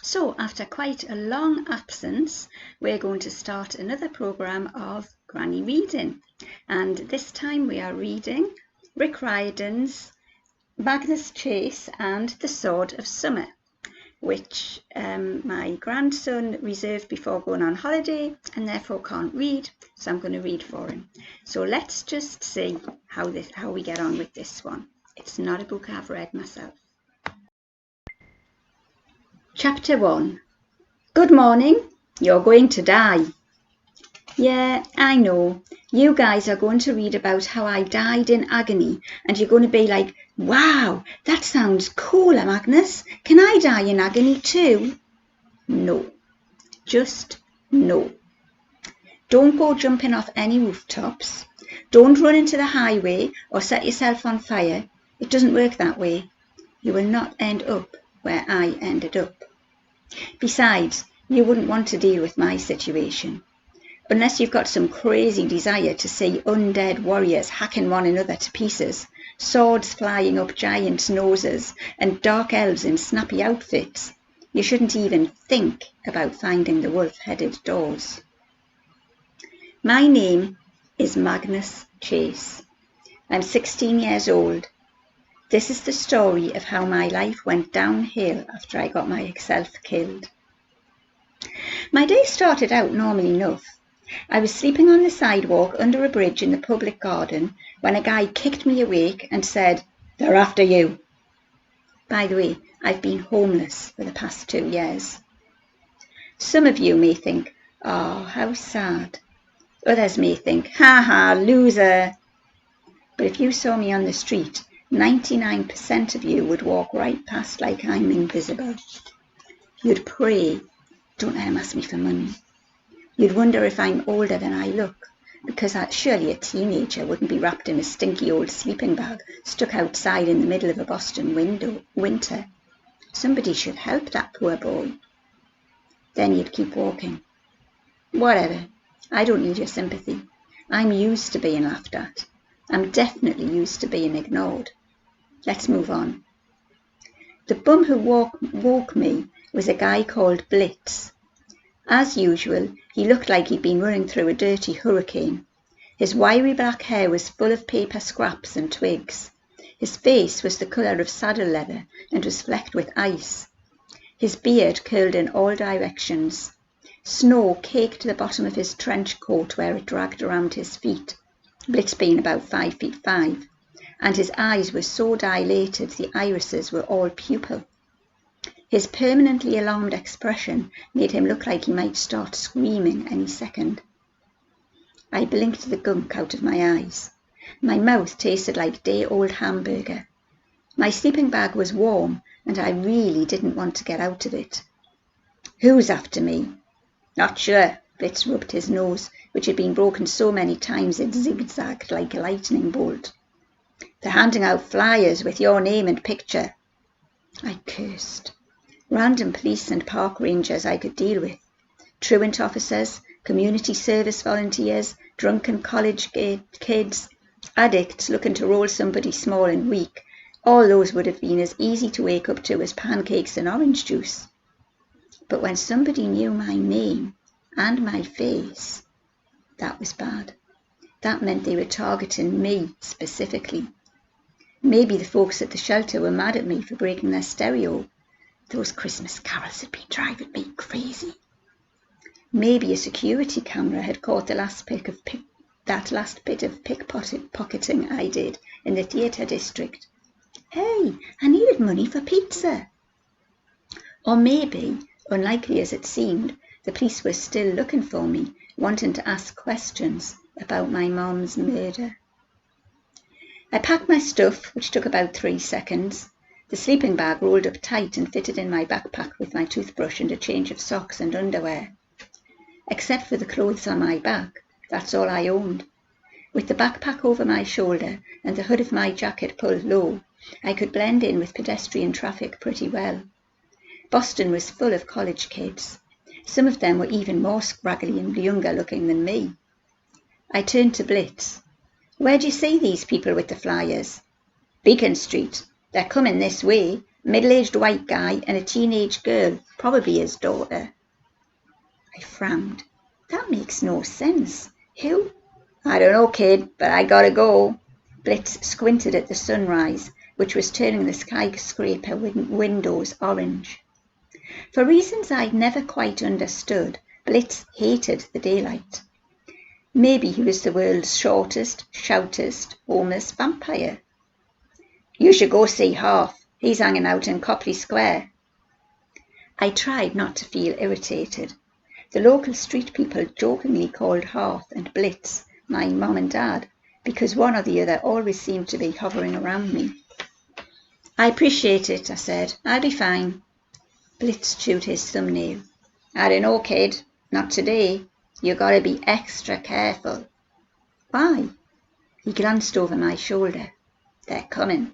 So after quite a long absence, we're going to start another programme of Granny Reading. And this time we are reading Rick Riordan's Magnus Chase and the Sword of Summer, which my grandson reserved before going on holiday and therefore can't read, so I'm going to read for him. So let's just see how we get on with this one. It's not a book I've read myself. Chapter 1. Good morning. You're going to die. Yeah, I know. You guys are going to read about how I died in agony, and you're going to be like, wow, that sounds cooler, Magnus. Can I die in agony too? No. Just no. Don't go jumping off any rooftops. Don't run into the highway or set yourself on fire. It doesn't work that way. You will not end up where I ended up. Besides, you wouldn't want to deal with my situation. Unless you've got some crazy desire to see undead warriors hacking one another to pieces, swords flying up giants' noses, and dark elves in snappy outfits, you shouldn't even think about finding the wolf-headed doors. My name is Magnus Chase. I'm 16 years old. This is the story of how my life went downhill after I got myself killed. My day started out normal enough. I was sleeping on the sidewalk under a bridge in the public garden when a guy kicked me awake and said, "They're after you." By the way, I've been homeless for the past 2 years. Some of you may think, "Oh, how sad." Others may think, "Ha ha, loser." But if you saw me on the street, 99% of you would walk right past like I'm invisible. You'd pray, "Don't let him ask me for money." You'd wonder if I'm older than I look, because surely a teenager wouldn't be wrapped in a stinky old sleeping bag stuck outside in the middle of a Boston winter. Somebody should help that poor boy. Then you'd keep walking. Whatever, I don't need your sympathy. I'm used to being laughed at. I'm definitely used to being ignored. Let's move on. The bum who woke me was a guy called Blitz. As usual, he looked like he'd been running through a dirty hurricane. His wiry black hair was full of paper scraps and twigs. His face was the colour of saddle leather and was flecked with ice. His beard curled in all directions. Snow caked the bottom of his trench coat where it dragged around his feet, Blitz being about 5'5", and his eyes were so dilated the irises were all pupil. His permanently alarmed expression made him look like he might start screaming any second. I blinked the gunk out of my eyes. My mouth tasted like day-old hamburger. My sleeping bag was warm, and I really didn't want to get out of it. "Who's after me?" "Not sure." Blitz rubbed his nose, which had been broken so many times it zigzagged like a lightning bolt. "They're handing out flyers with your name and picture." I cursed. Random police and park rangers I could deal with. Truant officers, community service volunteers, drunken college kids, addicts looking to roll somebody small and weak, all those would have been as easy to wake up to as pancakes and orange juice. But when somebody knew my name and my face, that was bad. That meant they were targeting me specifically. Maybe the folks at the shelter were mad at me for breaking their stereo. Those Christmas carols had been driving me crazy. Maybe a security camera had caught that last bit of pickpocketing I did in the theatre district. "Hey, I needed money for pizza." Or maybe, unlikely as it seemed, the police were still looking for me, wanting to ask questions about my mom's murder. I packed my stuff, which took about 3 seconds. The sleeping bag rolled up tight and fitted in my backpack with my toothbrush and a change of socks and underwear. Except for the clothes on my back, that's all I owned. With the backpack over my shoulder and the hood of my jacket pulled low, I could blend in with pedestrian traffic pretty well. Boston was full of college kids. Some of them were even more scraggly and younger looking than me. I turned to Blitz. "Where'd you see these people with the flyers?" "Beacon Street. They're coming this way. Middle-aged white guy and a teenage girl, probably his daughter. I frowned. That makes no sense. Who? I don't know, kid, but I gotta go. Blitz squinted at the sunrise, which was turning the skyscraper windows orange. For reasons I'd never quite understood, Blitz hated the daylight. Maybe he was the world's shortest, shoutest, homeless vampire. You should go see Half. He's hanging out in Copley Square. I tried not to feel irritated. The local street people jokingly called Half and Blitz my mum and dad, because one or the other always seemed to be hovering around me. I appreciate it, I said. I'll be fine. Blitz chewed his thumbnail. I don't know, kid. Not today. You gotta be extra careful. Why? He glanced over my shoulder. They're coming.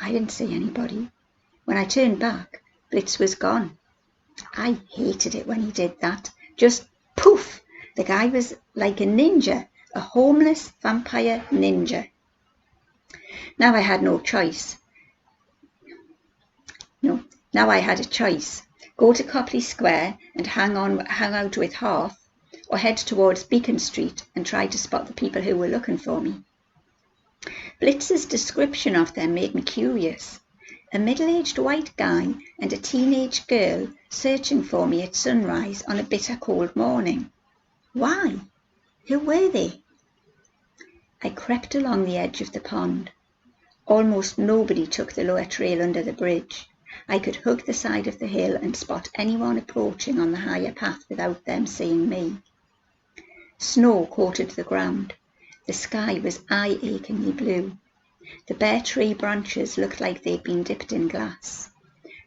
I didn't see anybody. When I turned back, Blitz was gone. I hated it when he did that. Just poof! The guy was like a ninja, a homeless vampire ninja. Now I had no choice. Now I had a choice. Go to Copley Square and hang out with Half, or head towards Beacon Street and try to spot the people who were looking for me. Blitz's description of them made me curious. A middle-aged white guy and a teenage girl searching for me at sunrise on a bitter cold morning. Why? Who were they? I crept along the edge of the pond. Almost nobody took the lower trail under the bridge. I could hug the side of the hill and spot anyone approaching on the higher path without them seeing me. Snow coated the ground. The sky was eye-achingly blue. The bare tree branches looked like they'd been dipped in glass.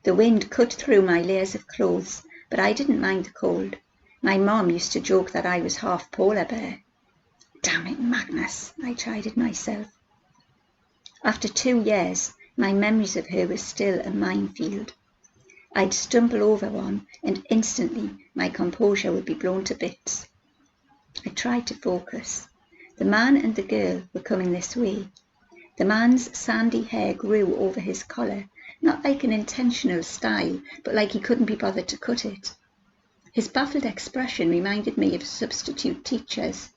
The wind cut through my layers of clothes, but I didn't mind the cold. My mom used to joke that I was half polar bear. Damn it, Magnus, I chided myself. After 2 years, my memories of her were still a minefield. I'd stumble over one, and instantly my composure would be blown to bits. I tried to focus. The man and the girl were coming this way. The man's sandy hair grew over his collar, not like an intentional style, but like he couldn't be bothered to cut it. His baffled expression reminded me of a substitute teacher's.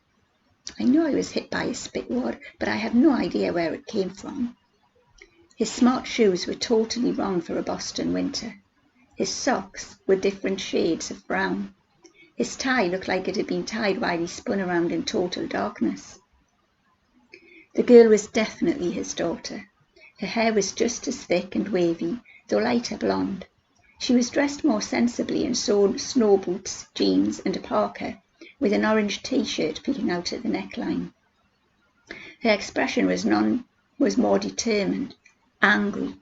I knew I was hit by a spitwad, but I had no idea where it came from. His smart shoes were totally wrong for a Boston winter. His socks were different shades of brown. His tie looked like it had been tied while he spun around in total darkness. The girl was definitely his daughter. Her hair was just as thick and wavy, though lighter blonde. She was dressed more sensibly in snow boots, jeans and a parka, with an orange t-shirt peeking out at the neckline. Her expression was more determined, angry.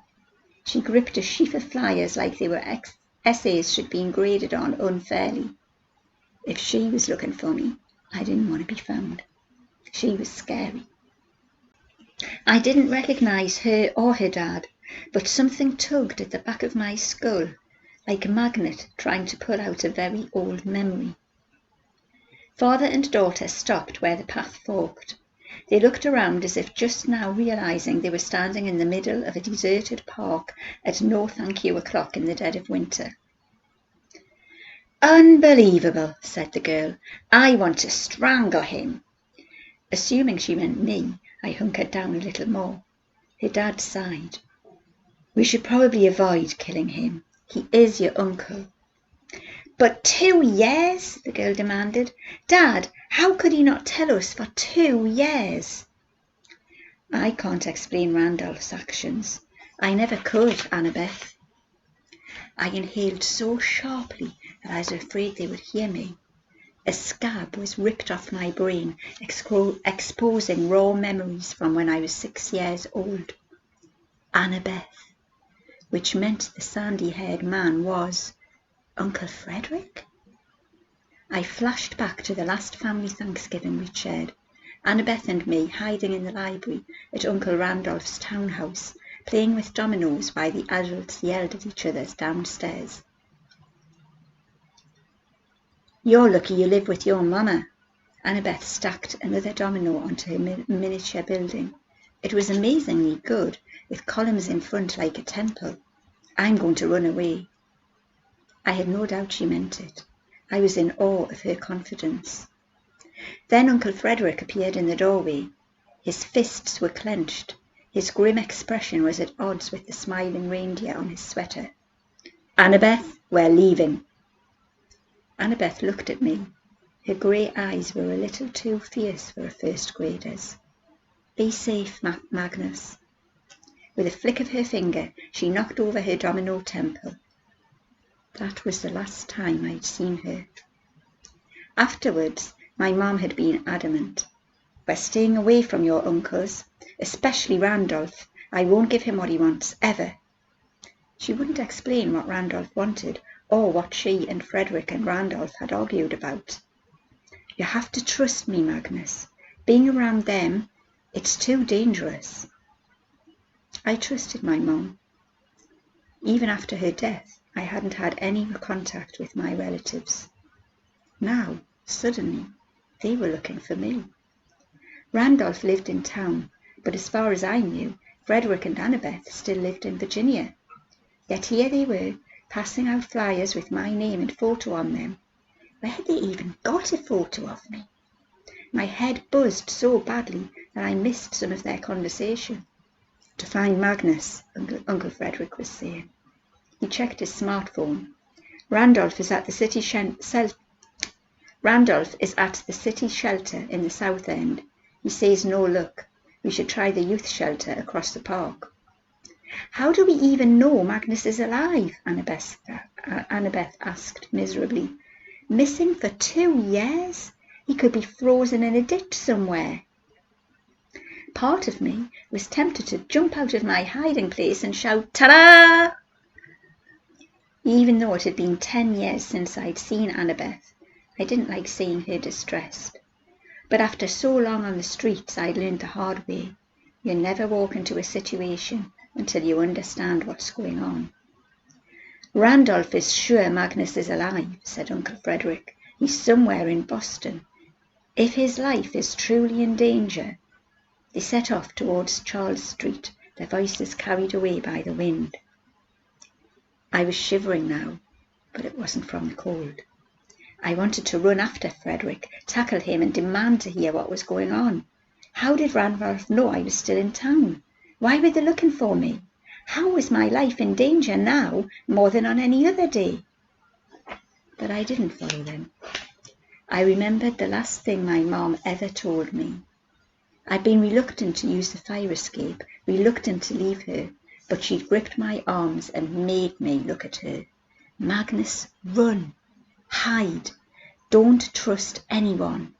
She gripped a sheaf of flyers like they were essays she'd been graded on unfairly. If she was looking for me, I didn't want to be found. She was scary. I didn't recognise her or her dad, but something tugged at the back of my skull, like a magnet trying to pull out a very old memory. Father and daughter stopped where the path forked. They looked around as if just now realising they were standing in the middle of a deserted park at no thank you o'clock in the dead of winter. Unbelievable, said the girl. I want to strangle him. Assuming she meant me, I hunkered down a little more. Her dad sighed. We should probably avoid killing him. He is your uncle. But 2 years? The girl demanded. Dad, how could he not tell us for 2 years? I can't explain Randolph's actions. I never could, Annabeth. I inhaled so sharply that I was afraid they would hear me. A scab was ripped off my brain, exposing raw memories from when I was 6 years old. Annabeth, which meant the sandy-haired man was Uncle Frederick? I flashed back to the last family Thanksgiving we'd shared, Annabeth and me hiding in the library at Uncle Randolph's townhouse, playing with dominoes while the adults yelled at each other downstairs. You're lucky you live with your mama. Annabeth stacked another domino onto her miniature building. It was amazingly good, with columns in front like a temple. I'm going to run away. I had no doubt she meant it. I was in awe of her confidence. Then Uncle Frederick appeared in the doorway. His fists were clenched. His grim expression was at odds with the smiling reindeer on his sweater. "Annabeth, we're leaving." Annabeth looked at me. Her grey eyes were a little too fierce for a first grader's. "Be safe, Magnus." With a flick of her finger, she knocked over her domino temple. That was the last time I'd seen her. Afterwards, my mom had been adamant. "We're staying away from your uncles, especially Randolph. I won't give him what he wants, ever." She wouldn't explain what Randolph wanted, or what she and Frederick and Randolph had argued about. "You have to trust me, Magnus. Being around them, it's too dangerous." I trusted my mom. Even after her death, I hadn't had any contact with my relatives. Now, suddenly, they were looking for me. Randolph lived in town, but as far as I knew, Frederick and Annabeth still lived in Virginia. Yet here they were, passing out flyers with my name and photo on them. Where had they even got a photo of me? My head buzzed so badly that I missed some of their conversation. "To find Magnus," Uncle Frederick was saying. He checked his smartphone. Randolph is at the city shelter in the South End. He says no luck. We should try the youth shelter across the park." "How do we even know Magnus is alive?" Annabeth asked miserably. "Missing for 2 years? He could be frozen in a ditch somewhere." Part of me was tempted to jump out of my hiding place and shout, "Ta-da!" Even though it had been 10 years since I'd seen Annabeth, I didn't like seeing her distressed. But after so long on the streets, I'd learned the hard way. You never walk into a situation until you understand what's going on. "Randolph is sure Magnus is alive," said Uncle Frederick. "He's somewhere in Boston. If his life is truly in danger—" They set off towards Charles Street, their voices carried away by the wind. I was shivering now, but it wasn't from the cold. I wanted to run after Frederick, tackle him and demand to hear what was going on. How did Randolph know I was still in town? Why were they looking for me? How was my life in danger now more than on any other day? But I didn't follow them. I remembered the last thing my mom ever told me. I'd been reluctant to use the fire escape, reluctant to leave her, but she'd gripped my arms and made me look at her. "Magnus, run! Hide! Don't trust anyone.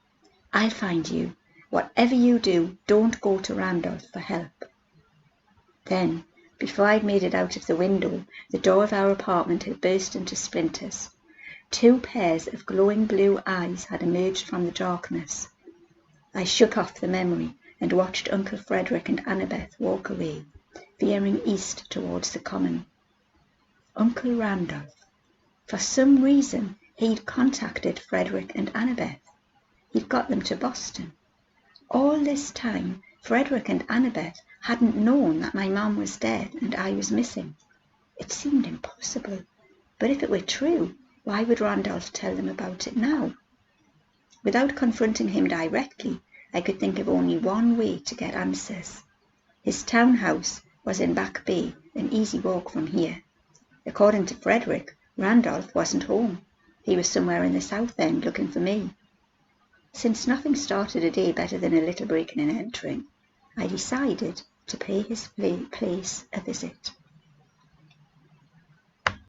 I'll find you. Whatever you do, don't go to Randolph for help." Then, before I'd made it out of the window, the door of our apartment had burst into splinters. 2 pairs of glowing blue eyes had emerged from the darkness. I shook off the memory and watched Uncle Frederick and Annabeth walk away, veering east towards the common. Uncle Randolph. For some reason, he'd contacted Frederick and Annabeth. He'd got them to Boston. All this time, Frederick and Annabeth hadn't known that my mom was dead and I was missing. It seemed impossible, but if it were true, why would Randolph tell them about it now? Without confronting him directly, I could think of only one way to get answers. His townhouse was in Back Bay, an easy walk from here. According to Frederick, Randolph wasn't home. He was somewhere in the South End looking for me. Since nothing started a day better than a little breaking and entering, I decided to pay his place a visit.